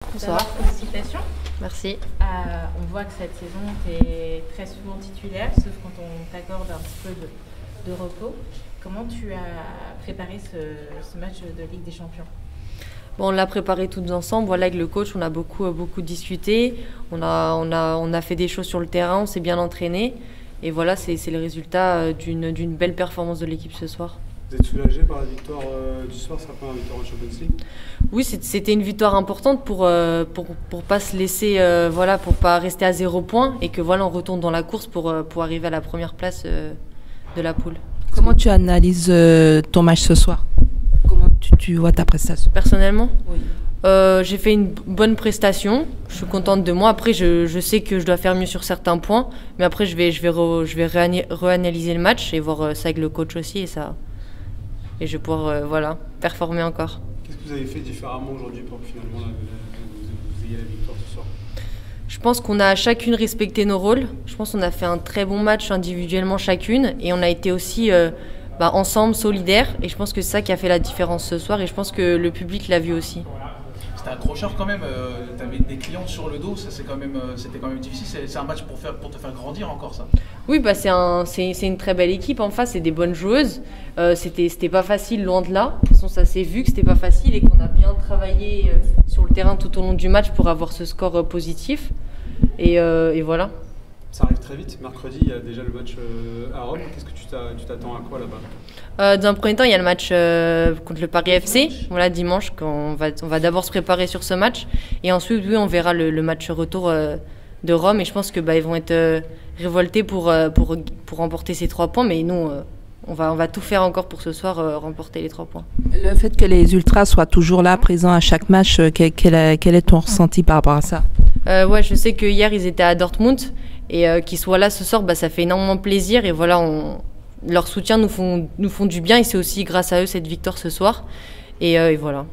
Bonsoir. Félicitations. Merci. On voit que cette saison, tu es très souvent titulaire, sauf quand on t'accorde un petit peu de repos. Comment tu as préparé ce match de Ligue des Champions? Bon, on l'a préparé toutes ensemble. Voilà, avec le coach, on a beaucoup discuté. On a fait des choses sur le terrain, on s'est bien entraîné. Et voilà, c'est le résultat d'une belle performance de l'équipe ce soir. Vous êtes soulagé par la victoire du soir, sa première victoire en Champions League? Oui, c'était une victoire importante pour pas se laisser, pour pas rester à 0 points et que voilà, on retourne dans la course pour arriver à la première place de la poule. Comment tu analyses ton match ce soir? Comment tu vois ta prestation? Personnellement, Oui. j'ai fait une bonne prestation. Je suis contente de moi. Après, je sais que je dois faire mieux sur certains points, mais après, je vais réanalyser le match et voir ça avec le coach aussi et je vais pouvoir performer encore. Qu'est-ce que vous avez fait différemment aujourd'hui pour que finalement vous ayez la victoire ce soir? Je pense qu'on a chacune respecté nos rôles. Je pense qu'on a fait un très bon match individuellement chacune et on a été aussi ensemble, solidaires. Et je pense que c'est ça qui a fait la différence ce soir et je pense que le public l'a vu aussi. C'était accrocheur quand même, tu avais des clients sur le dos, c'était quand même difficile, c'est un match pour te faire grandir encore ça. Oui, c'est une très belle équipe en face, c'est des bonnes joueuses, c'était pas facile loin de là, de toute façon ça s'est vu que c'était pas facile et qu'on a bien travaillé sur le terrain tout au long du match pour avoir ce score positif et voilà. Ça arrive très vite, mercredi il y a déjà le match à Rome, qu'est-ce que tu t'attends à quoi là-bas? Dans un premier temps, il y a le match contre le Paris FC, voilà, dimanche, on va d'abord se préparer sur ce match. Et ensuite, oui, on verra le match retour de Rome. Et je pense que ils vont être révoltés pour remporter ces 3 points. Mais nous, on va tout faire encore pour ce soir remporter les 3 points. Le fait que les Ultras soient toujours là, présents à chaque match, quel est ton ressenti par rapport à ça? Ouais, je sais que hier, ils étaient à Dortmund. Et qu'ils soient là ce soir, ça fait énormément plaisir. Et voilà, leur soutien nous font du bien. Et c'est aussi grâce à eux cette victoire ce soir. Et voilà.